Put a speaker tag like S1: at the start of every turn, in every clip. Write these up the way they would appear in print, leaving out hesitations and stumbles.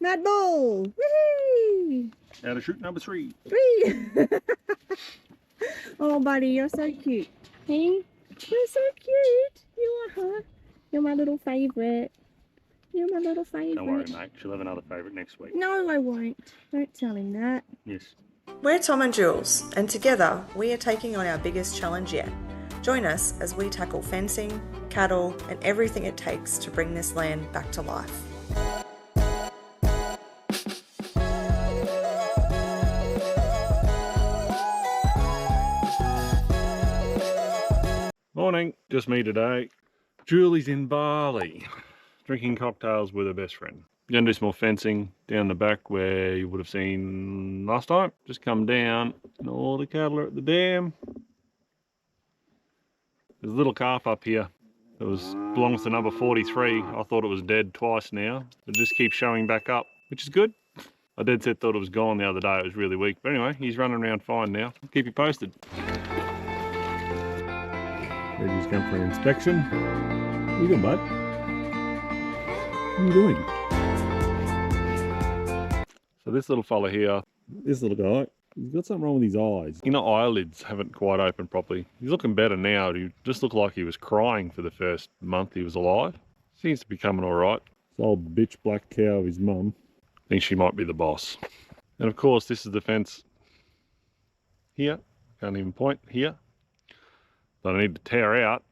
S1: Mad Bull! Woohoo!
S2: Out of shoot number 3.
S1: Oh, buddy, you're so cute. Hey, you're so cute. You are. You're my little favourite. You're my little favourite.
S2: Don't worry, mate. She'll have another favourite next week.
S1: No, I won't. Don't tell him that.
S2: Yes.
S3: We're Tom and Jules, and together we are taking on our biggest challenge yet. Join us as we tackle fencing, cattle, and everything it takes to bring this land back to life.
S2: Morning, just me today. Julie's in Bali, drinking cocktails with her best friend. We're gonna do some more fencing down the back where you would have seen last time. Just come down and all the cattle are at the dam. There's a little calf up here that belongs to number 43. I thought it was dead twice now. It just keeps showing back up, which is good. I dead set thought it was gone the other day. It was really weak. But anyway, he's running around fine now. I'll keep you posted. Reggie's come for an inspection. What you doing, bud? What are you doing? So this little fella here, this little guy, he's got something wrong with his eyes. Inner eyelids haven't quite opened properly. He's looking better now. He just looked like he was crying for the first month he was alive. Seems to be coming all right. This old bitch black cow of his mum. I think she might be the boss. And of course, this is the fence here. Can't even point here. That I need to tear out.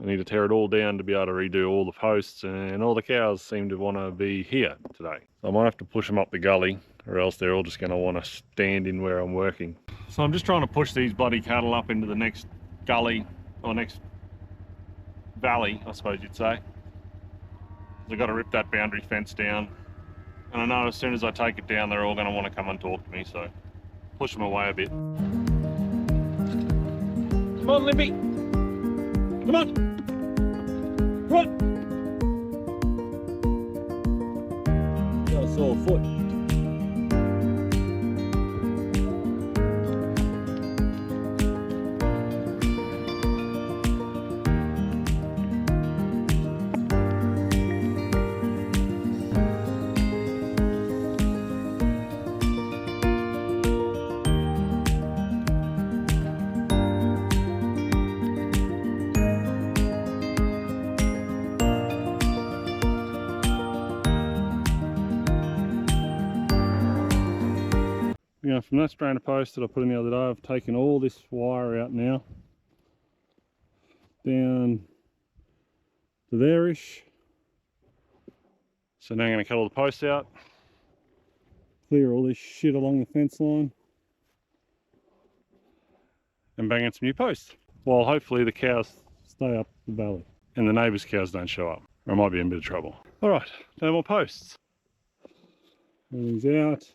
S2: I need to tear it all down to be able to redo all the posts, and all the cows seem to want to be here today. So I might have to push them up the gully, or else they're all just going to want to stand in where I'm working. So I'm just trying to push these bloody cattle up into the next gully, or next valley, I suppose you'd say. I've got to rip that boundary fence down. And I know as soon as I take it down, they're all going to want to come and talk to me, so push them away a bit. Come on, Limpy! Come on! Come on! Got a sore foot. Yeah, from that strand of post that I put in the other day, I've taken all this wire out now, down to there-ish. So now I'm going to cut all the posts out, clear all this shit along the fence line, and bang in some new posts, while hopefully the cows stay up the valley and the neighbours' cows don't show up, or I might be in a bit of trouble. Alright, no more posts. Everything's out.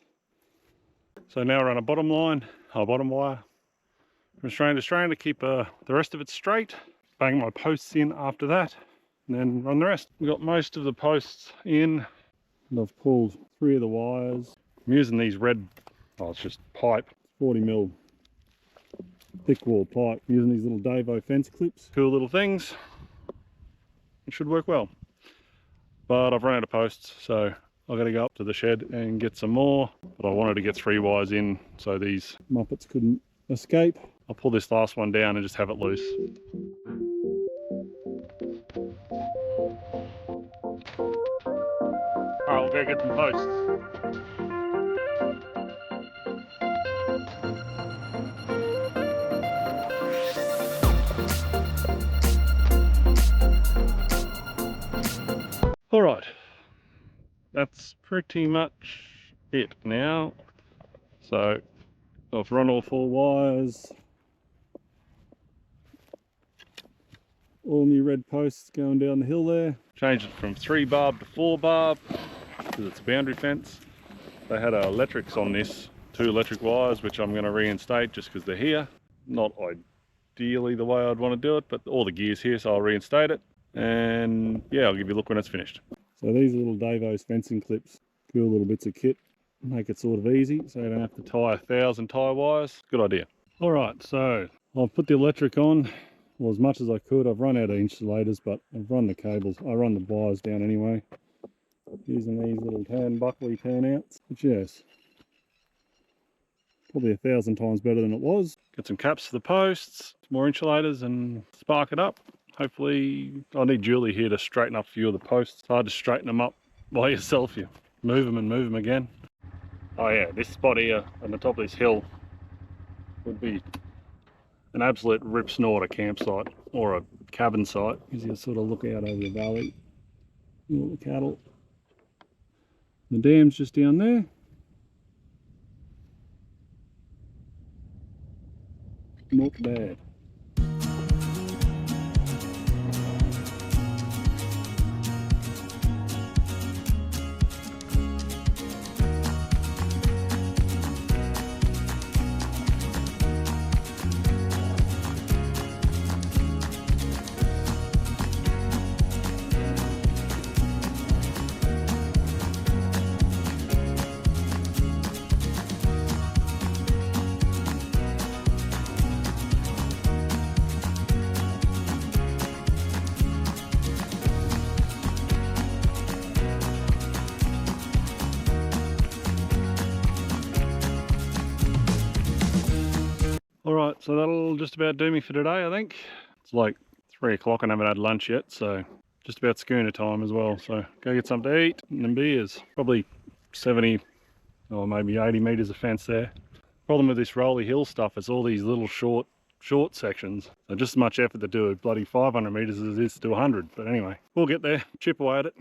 S2: So now I run a bottom line, a bottom wire from strand to strand to keep the rest of it straight. Bang my posts in after that, and then run the rest. We've got most of the posts in, and I've pulled 3 of the wires. I'm using these red, it's just pipe, 40mm thick wall pipe. I'm using these little Davo fence clips. Cool little things. It should work well. But I've run out of posts, so I've got to go up to the shed and get some more, but I wanted to get 3 wires in so these muppets couldn't escape. I'll pull this last one down and just have it loose. Alright, we'll go get some posts. Alright. That's pretty much it now. So I've run all 4 wires. All new red posts going down the hill there. Changed it from 3 barb to 4 barb because it's a boundary fence. They had electrics on this, 2 electric wires, which I'm going to reinstate just because they're here. Not ideally the way I'd want to do it, but all the gear's here, so I'll reinstate it. And yeah, I'll give you a look when it's finished. So these are little Davo's fencing clips, cool little bits of kit, make it sort of easy so you don't have to tie 1,000 tie wires. Good idea. Alright, so I've put the electric on, well, as much as I could. I've run out of insulators, but I've run the cables, I run the wires down anyway. using these little Buckley turnouts, which yes, probably 1,000 times better than it was. Get some caps for the posts, some more insulators, and spark it up. Hopefully, I need Julie here to straighten up a few of the posts. It's hard to straighten them up by yourself. You move them and move them again. Oh yeah, this spot here on the top of this hill would be an absolute rip snort, a campsite or a cabin site. Gives you a sort of look out over the valley. All the cattle. The dam's just down there. Not bad. Alright, so that'll just about do me for today, I think. It's like 3 o'clock and I haven't had lunch yet, so just about schooner time as well. So go get something to eat and then beers. Probably 70 or maybe 80 metres of fence there. Problem with this rolly hill stuff is all these little short sections. So just as much effort to do a bloody 500 metres as it is to do 100. But anyway, we'll get there, chip away at it.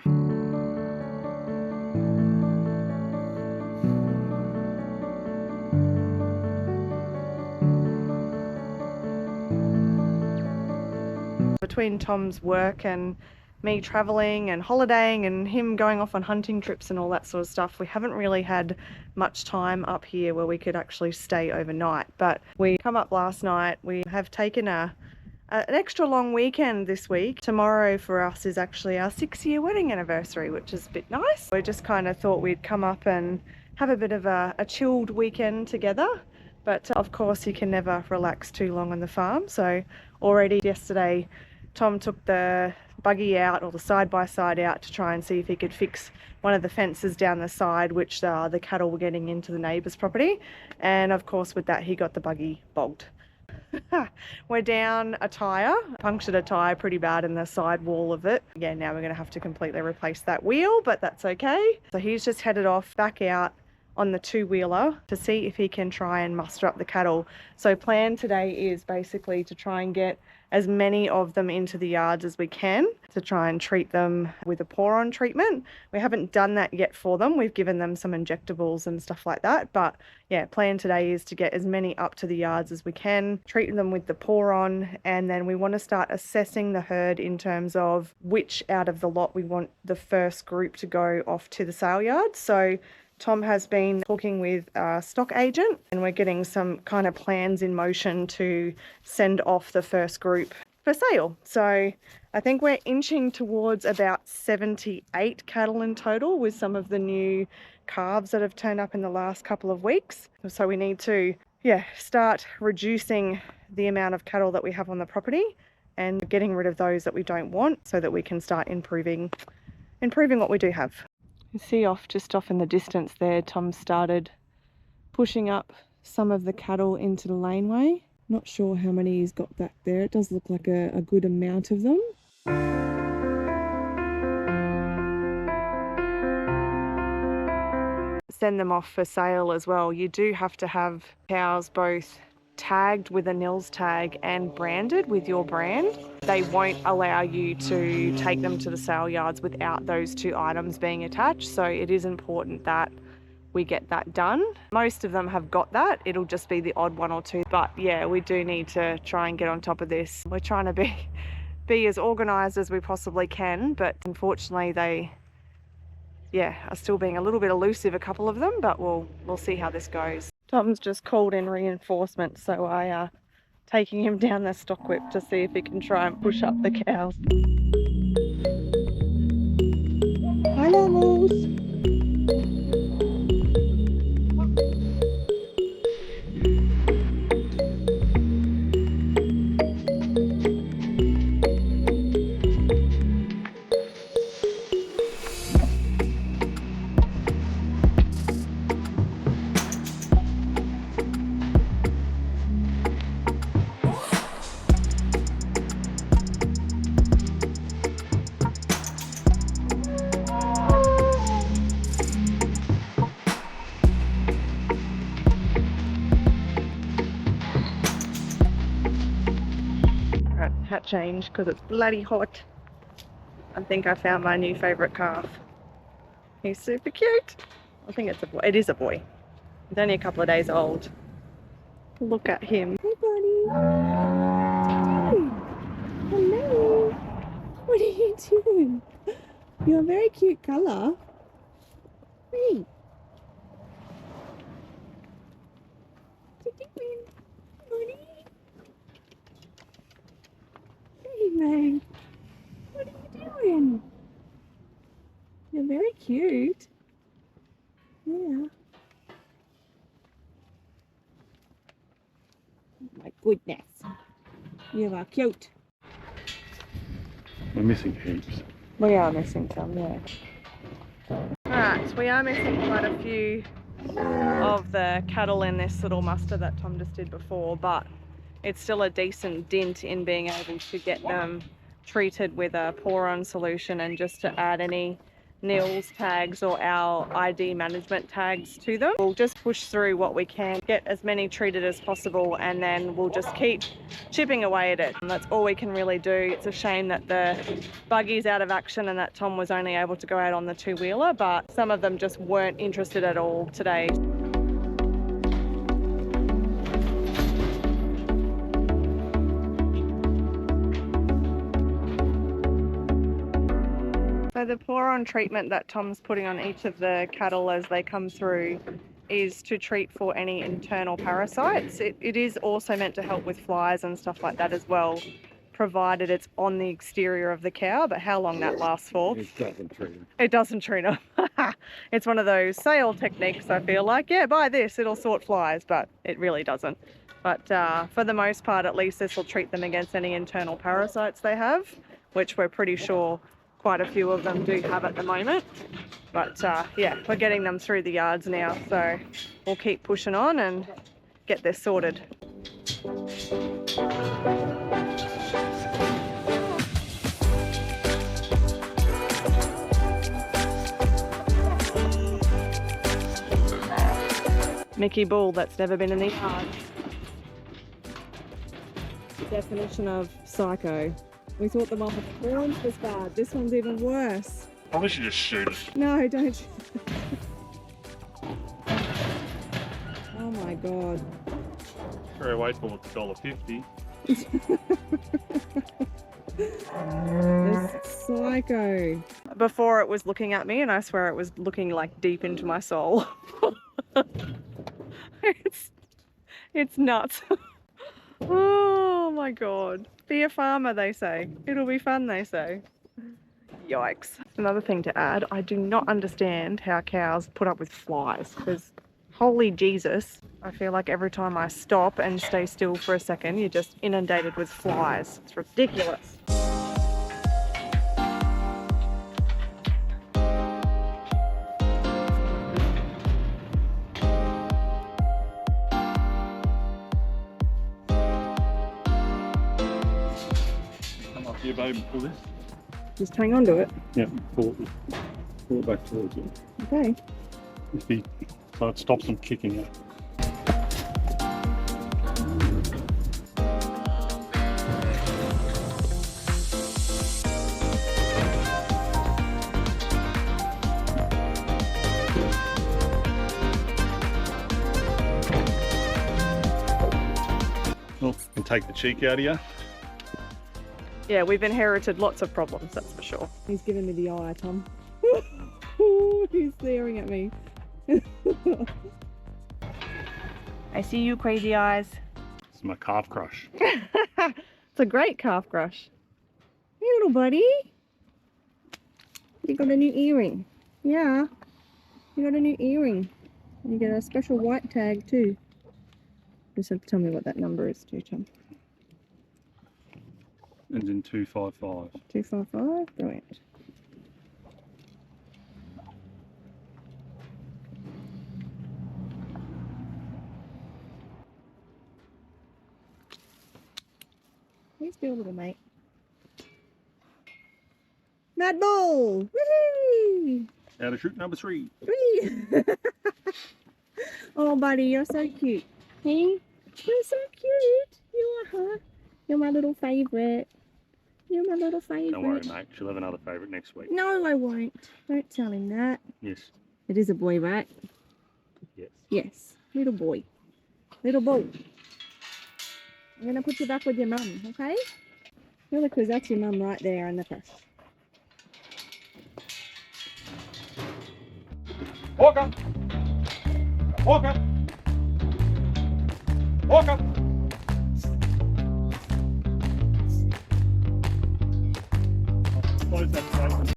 S3: Between Tom's work and me travelling and holidaying and him going off on hunting trips and all that sort of stuff, we haven't really had much time up here where we could actually stay overnight. But we come up last night. We have taken an extra long weekend this week. Tomorrow for us is actually our 6-year wedding anniversary, which is a bit nice. We just kind of thought we'd come up and have a bit of a chilled weekend together. But of course you can never relax too long on the farm. So already yesterday Tom took the buggy out, or the side-by-side out, to try and see if he could fix one of the fences down the side, which the cattle were getting into the neighbour's property. And of course with that he got the buggy bogged. We're down a tyre, punctured a tyre pretty bad in the side wall of it. Yeah, now we're going to have to completely replace that wheel, but that's okay. So he's just headed off back out on the 2-wheeler to see if he can try and muster up the cattle. So plan today is basically to try and get as many of them into the yards as we can, to try and treat them with a pour-on treatment. We haven't done that yet for them. We've given them some injectables and stuff like that. But yeah, plan today is to get as many up to the yards as we can, treat them with the pour-on, and then we want to start assessing the herd in terms of which out of the lot we want the first group to go off to the sale yard. So Tom has been talking with a stock agent and we're getting some kind of plans in motion to send off the first group for sale. So I think we're inching towards about 78 cattle in total with some of the new calves that have turned up in the last couple of weeks. So we need to, start reducing the amount of cattle that we have on the property and getting rid of those that we don't want so that we can start improving what we do have. You see just off in the distance there, Tom started pushing up some of the cattle into the laneway. Not sure how many he's got back there. It does look like a good amount of them. Send them off for sale as well. You do have to have cows both tagged with a nils tag and branded with your brand. They won't allow you to take them to the sale yards without those two items being attached. So it is important that we get that done. Most of them have got that. It'll just be the odd one or two. But yeah, we do need to try and get on top of this. We're trying to be as organised as we possibly can, but unfortunately they are still being a little bit elusive, a couple of them, but we'll see how this goes. Tom's just called in reinforcements, so I taking him down the stock whip to see if he can try and push up the cows. Hi, Levels. light change because it's bloody hot. I think I found my new favourite calf. He's super cute. I think it's a boy. It is a boy. He's only a couple of days old. Look at him.
S1: Hey, buddy. Hello. What are you doing? You're a very cute colour. Hey. What are you doing, buddy? Hey, mate. What are you doing? You're very cute. Yeah. Oh my goodness. You are cute.
S2: We're missing heaps.
S3: We are missing some, yeah. Alright, we are missing quite a few of the cattle in this little muster that Tom just did before, but it's still a decent dint in being able to get them treated with a pour-on solution and just to add any NILS tags or our ID management tags to them. We'll just push through what we can, get as many treated as possible, and then we'll just keep chipping away at it. And that's all we can really do. It's a shame that the buggy's out of action and that Tom was only able to go out on the two-wheeler, but some of them just weren't interested at all today. So the pour-on treatment that Tom's putting on each of the cattle as they come through is to treat for any internal parasites. It is also meant to help with flies and stuff like that as well, provided it's on the exterior of the cow, but how long that lasts for.
S2: It doesn't treat them.
S3: It doesn't treat them. It's one of those sale techniques, I feel like. Yeah, buy this, it'll sort flies, but it really doesn't. But for the most part, at least this will treat them against any internal parasites they have, which we're pretty sure quite a few of them do have at the moment. But yeah, we're getting them through the yards now, so we'll keep pushing on and get this sorted. Mickey Bull that's never been in the yard. The definition of psycho. We thought the one with the horns was bad. This one's even worse.
S2: Probably should just shoot it.
S3: No, don't. Oh my god.
S2: Very wait for it's $1.50.
S3: This psycho. Before it was looking at me and I swear it was looking like deep into my soul. It's nuts. Oh my god. Be a farmer, they say. It'll be fun, they say. Yikes. Another thing to add, I do not understand how cows put up with flies, because holy Jesus, I feel like every time I stop and stay still for a second, you're just inundated with flies. It's ridiculous.
S2: Yeah, babe, pull this.
S3: Just hang on to it.
S2: Yeah, pull it back towards you.
S3: Okay.
S2: So it stops them kicking it. Well, and take the cheek out of you.
S3: Yeah, we've inherited lots of problems, that's for sure. He's giving me the eye, Tom. He's staring at me. I see you, crazy eyes.
S2: It's my calf crush.
S3: It's a great calf crush. Hey, little buddy. You got a new earring. Yeah. You got a new earring. And you get a special white tag too. Just have to tell me what that number is too, Tom.
S2: Ends in 255.
S3: 255? Brilliant. He's still little mate. Mad Bull! Woohoo!
S2: Out of chute number 3.
S1: Whee! Oh, buddy, you're so cute. Hey? You're so cute. You are, huh? You're my little favourite. You're my little favourite.
S2: Don't worry, mate. She'll have another favourite next week.
S1: No, I won't. Don't tell him that.
S2: Yes.
S1: It is a boy, right?
S2: Yes.
S1: Yes. Little boy. Little boy. I'm going to put you back with your mum, okay? Really, because that's your mum right there in the crush.
S2: Walker! Walker! Walker! Close that statement.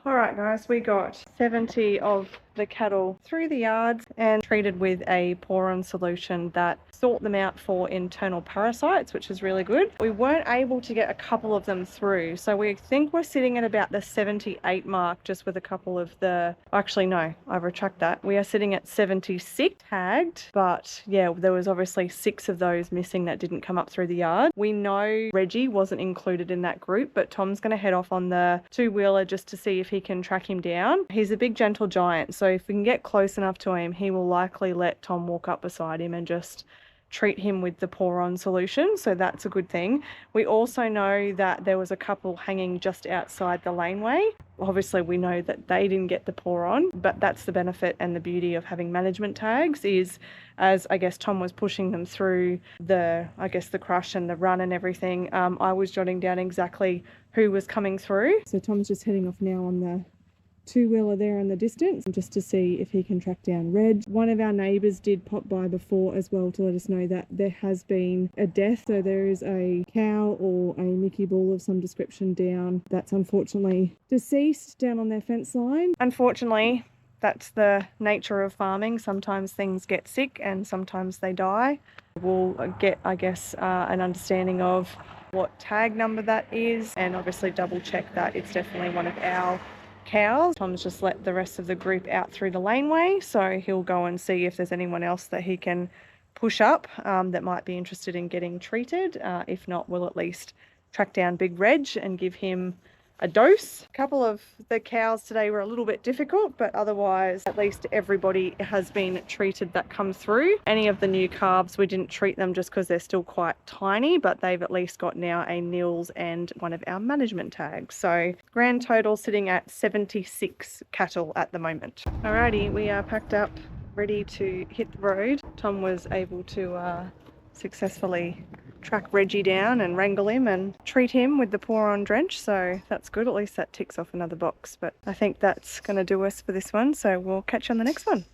S3: Alright guys, we got 70 of the cattle through the yards and treated with a pour-on solution that sort them out for internal parasites, which is really good. We weren't able to get a couple of them through, so we think we're sitting at about the 78 mark just with a couple of the... Actually no, I retract that. We are sitting at 76 tagged, but yeah, there was obviously 6 of those missing that didn't come up through the yard. We know Reggie wasn't included in that group, but Tom's going to head off on the two-wheeler just to see if he can track him down. He's a big gentle giant, so if we can get close enough to him, he will likely let Tom walk up beside him and just treat him with the pour-on solution, so that's a good thing. We also know that there was a couple hanging just outside the laneway. Obviously we know that they didn't get the pour-on, but that's the benefit and the beauty of having management tags is, as I guess Tom was pushing them through the crush and the run and everything, I was jotting down exactly who was coming through. So Tom's just heading off now on the two-wheeler there in the distance just to see if he can track down Reg. One of our neighbours did pop by before as well to let us know that there has been a death. So there is a cow or a Mickey bull of some description down that's unfortunately deceased down on their fence line. Unfortunately, that's the nature of farming. Sometimes things get sick and sometimes they die. We'll get, I guess, an understanding of what tag number that is and obviously double check that it's definitely one of our cows. Tom's just let the rest of the group out through the laneway, so he'll go and see if there's anyone else that he can push up that might be interested in getting treated. If not, we'll at least track down Big Reg and give him a dose. A couple of the cows today were a little bit difficult, but otherwise at least everybody has been treated that come through. Any of the new calves, we didn't treat them just because they're still quite tiny, but they've at least got now a nils and one of our management tags. So grand total sitting at 76 cattle at the moment. Alrighty, we are packed up, ready to hit the road. Tom was able to successfully track Reggie down and wrangle him and treat him with the pour-on drench, so that's good. At least that ticks off another box, but I think that's going to do us for this one, so we'll catch you on the next one.